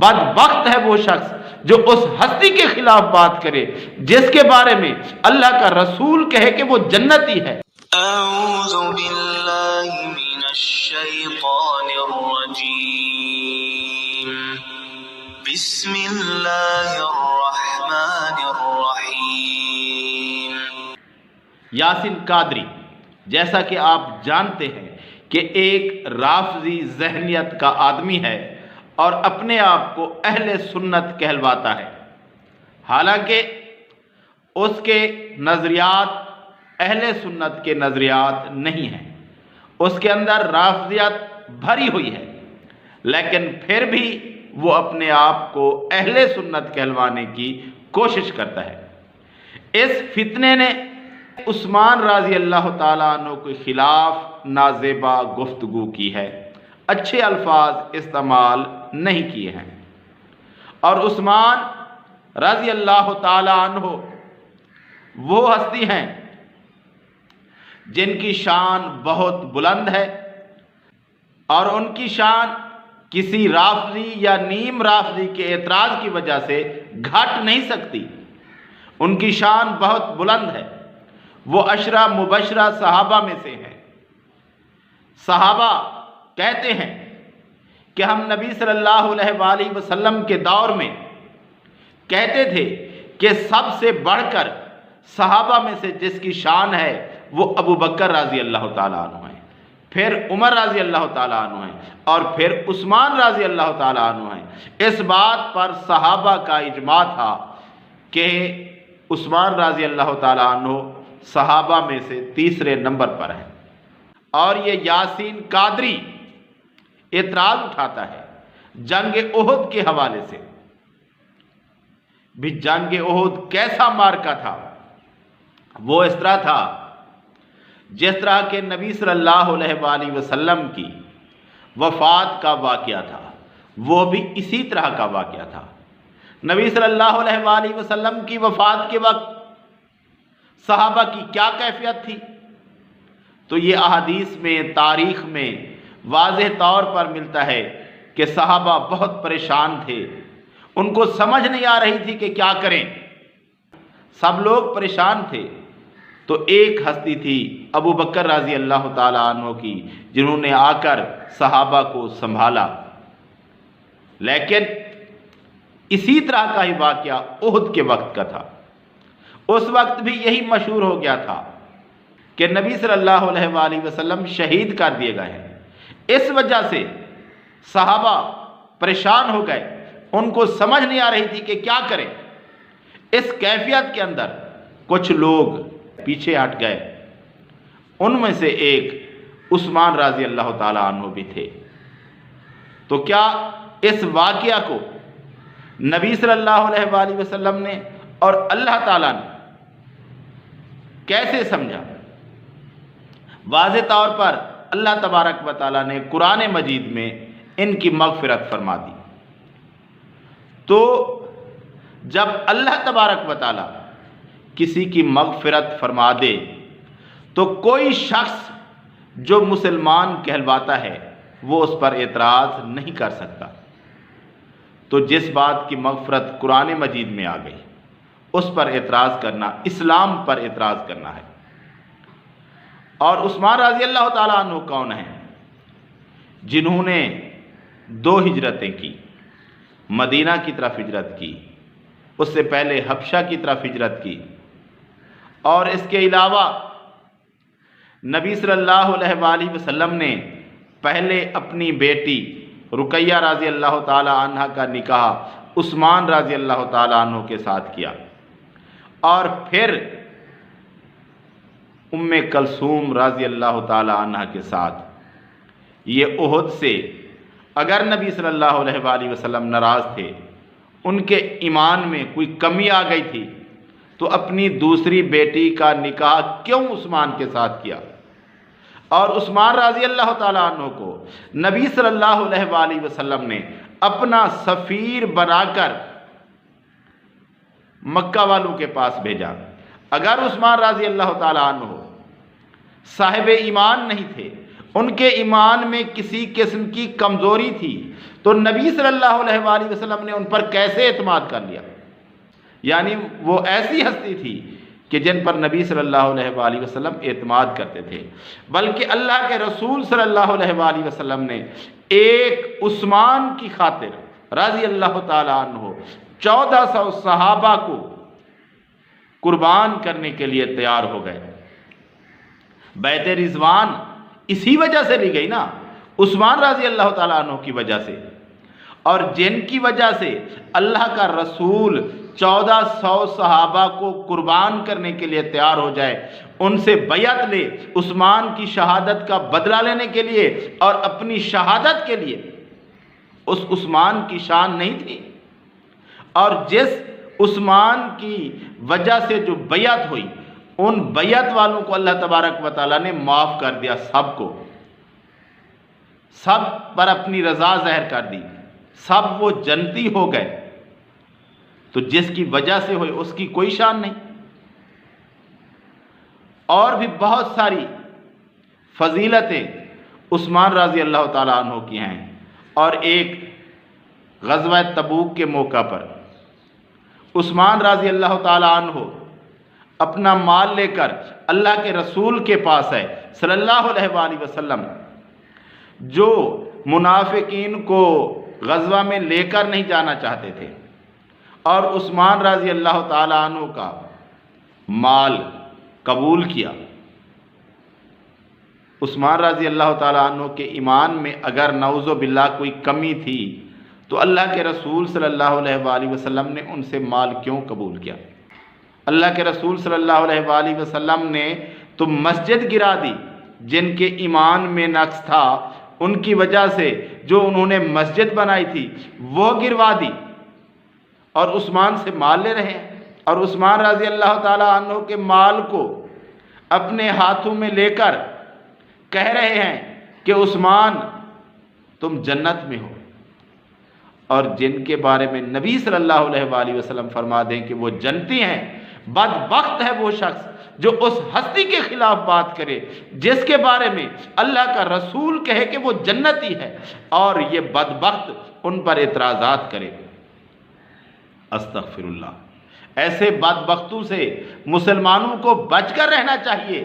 بدبخت ہے وہ شخص جو اس ہستی کے خلاف بات کرے جس کے بارے میں اللہ کا رسول کہے کہ وہ جنتی ہے۔ اعوذ باللہ من الشیطان الرجیم، بسم اللہ الرحمن الرحیم۔ یاسین قادری جیسا کہ آپ جانتے ہیں کہ ایک رافضی ذہنیت کا آدمی ہے اور اپنے آپ کو اہل سنت کہلواتا ہے، حالانکہ اس کے نظریات اہل سنت کے نظریات نہیں ہیں، اس کے اندر رافضیت بھری ہوئی ہے، لیکن پھر بھی وہ اپنے آپ کو اہل سنت کہلوانے کی کوشش کرتا ہے۔ اس فتنے نے عثمان رضی اللہ تعالیٰ عنہ کے خلاف نازیبا گفتگو کی ہے، اچھے الفاظ استعمال نہیں کیے ہیں، اور عثمان رضی اللہ تعالیٰ عنہ وہ ہستی ہیں جن کی شان بہت بلند ہے، اور ان کی شان کسی رافضی یا نیم رافضی کے اعتراض کی وجہ سے گھٹ نہیں سکتی۔ ان کی شان بہت بلند ہے، وہ عشرہ مبشرہ صحابہ میں سے ہیں۔ صحابہ کہتے ہیں کہ ہم نبی صلی اللہ علیہ وآلہ وسلم کے دور میں کہتے تھے کہ سب سے بڑھ کر صحابہ میں سے جس کی شان ہے وہ ابو بکر رضی اللہ تعالیٰ عنہ ہیں، پھر عمر رضی اللہ تعالیٰ عنہ ہیں، اور پھر عثمان رضی اللہ تعالیٰ عنہ ہیں۔ اس بات پر صحابہ کا اجماع تھا کہ عثمان رضی اللہ تعالیٰ عنہ صحابہ میں سے تیسرے نمبر پر ہیں، اور یہ یاسین قادری اعتراض اٹھاتا ہے جنگ احد کے حوالے سے۔ بھی جنگ احد کیسا مارکا تھا؟ وہ اس طرح تھا جس طرح کہ نبی صلی اللہ علیہ وآلہ وسلم کی وفات کا واقعہ تھا، وہ بھی اسی طرح کا واقعہ تھا۔ نبی صلی اللہ علیہ وآلہ وسلم کی وفات کے وقت صحابہ کی کیا کیفیت تھی؟ تو یہ احادیث میں، تاریخ میں واضح طور پر ملتا ہے کہ صحابہ بہت پریشان تھے، ان کو سمجھ نہیں آ رہی تھی کہ کیا کریں، سب لوگ پریشان تھے۔ تو ایک ہستی تھی ابو بکر رضی اللہ تعالیٰ عنہ کی، جنہوں نے آ کر صحابہ کو سنبھالا۔ لیکن اسی طرح کا ہی واقعہ احد کے وقت کا تھا۔ اس وقت بھی یہی مشہور ہو گیا تھا کہ نبی صلی اللہ علیہ وآلہ وسلم شہید کر دیے گئے ہیں۔ اس وجہ سے صحابہ پریشان ہو گئے، ان کو سمجھ نہیں آ رہی تھی کہ کیا کریں۔ اس کیفیت کے اندر کچھ لوگ پیچھے ہٹ گئے، ان میں سے ایک عثمان رضی اللہ تعالیٰ عنہ بھی تھے۔ تو کیا اس واقعہ کو نبی صلی اللہ علیہ وآلہ وسلم نے اور اللہ تعالیٰ نے کیسے سمجھا؟ واضح طور پر اللہ تبارک و تعالیٰ نے قرآن مجید میں ان کی مغفرت فرما دی۔ تو جب اللہ تبارک و تعالیٰ کسی کی مغفرت فرما دے تو کوئی شخص جو مسلمان کہلواتا ہے وہ اس پر اعتراض نہیں کر سکتا۔ تو جس بات کی مغفرت قرآن مجید میں آ گئی اس پر اعتراض کرنا اسلام پر اعتراض کرنا ہے۔ اور عثمان رضی اللہ تعالیٰ عنہ کون ہیں؟ جنہوں نے 2 ہجرتیں کی، مدینہ کی طرف ہجرت کی، اس سے پہلے حبشہ کی طرف ہجرت کی، اور اس کے علاوہ نبی صلی اللہ علیہ وآلہ وسلم نے پہلے اپنی بیٹی رقیہ رضی اللہ تعالی عنہ کا نکاح عثمان رضی اللہ تعالی عنہ کے ساتھ کیا، اور پھر ام کلثوم رضی اللہ تعالی عنہ کے ساتھ۔ یہ احد سے اگر نبی صلی اللہ علیہ وآلہ وسلم ناراض تھے، ان کے ایمان میں کوئی کمی آ گئی تھی، تو اپنی دوسری بیٹی کا نکاح کیوں عثمان کے ساتھ کیا؟ اور عثمان رضی اللہ تعالیٰ عنہ کو نبی صلی اللہ علیہ وآلہ وسلم نے اپنا سفیر بنا کر مکہ والوں کے پاس بھیجا۔ اگر عثمان رضی اللہ تعالیٰ عنہ صاحب ایمان نہیں تھے، ان کے ایمان میں کسی قسم کی کمزوری تھی، تو نبی صلی اللہ علیہ وآلہ وسلم نے ان پر کیسے اعتماد کر لیا؟ یعنی وہ ایسی ہستی تھی کہ جن پر نبی صلی اللہ علیہ وآلہ وسلم اعتماد کرتے تھے، بلکہ اللہ کے رسول صلی اللہ علیہ وآلہ وسلم نے ایک عثمان کی خاطر رضی اللہ تعالیٰ عنہ 1400 صحابہ کو قربان کرنے کے لیے تیار ہو گئے۔ بیعت رضوان اسی وجہ سے لی گئی نا، عثمان رضی اللہ تعالیٰ عنہ کی وجہ سے، اور جن کی وجہ سے اللہ کا رسول 1400 صحابہ کو قربان کرنے کے لیے تیار ہو جائے، ان سے بیعت لے عثمان کی شہادت کا بدلہ لینے کے لیے اور اپنی شہادت کے لیے۔ اس عثمان کی شان نہیں تھی، اور جس عثمان کی وجہ سے جو بیعت ہوئی، ان بیعت والوں کو اللہ تبارک و تعالیٰ نے معاف کر دیا، سب کو، سب پر اپنی رضا ظاہر کر دی، سب وہ جنتی ہو گئے۔ تو جس کی وجہ سے ہوئے اس کی کوئی شان نہیں۔ اور بھی بہت ساری فضیلتیں عثمان رضی اللہ تعالیٰ عنہ کی ہیں، اور ایک غزوہ تبوک کے موقع پر عثمان رضی اللہ تعالیٰ عنہ اپنا مال لے کر اللہ کے رسول کے پاس ہے صلی اللہ علیہ وآلہ وسلم، جو منافقین کو غزوہ میں لے کر نہیں جانا چاہتے تھے، اور عثمان رضی اللہ تعالیٰ عنہ کا مال قبول کیا۔ عثمان رضی اللہ تعالیٰ عنہ کے ایمان میں اگر نعوذ باللہ کوئی کمی تھی تو اللہ کے رسول صلی اللہ علیہ وآلہ وسلم نے ان سے مال کیوں قبول کیا؟ اللہ کے رسول صلی اللہ علیہ وآلہ وسلم نے تو مسجد گرا دی، جن کے ایمان میں نقص تھا ان کی وجہ سے جو انہوں نے مسجد بنائی تھی وہ گروا دی، اور عثمان سے مال لے رہے ہیں، اور عثمان رضی اللہ تعالیٰ عنہ کے مال کو اپنے ہاتھوں میں لے کر کہہ رہے ہیں کہ عثمان تم جنت میں ہو، اور جن کے بارے میں نبی صلی اللہ علیہ وآلہ وسلم فرما دیں کہ وہ جنتی ہیں۔ بدبخت ہے وہ شخص جو اس ہستی کے خلاف بات کرے جس کے بارے میں اللہ کا رسول کہے کہ وہ جنتی ہے، اور یہ بدبخت ان پر اعتراضات کرے۔ استغفر اللہ۔ ایسے بدبختوں سے مسلمانوں کو بچ کر رہنا چاہیے،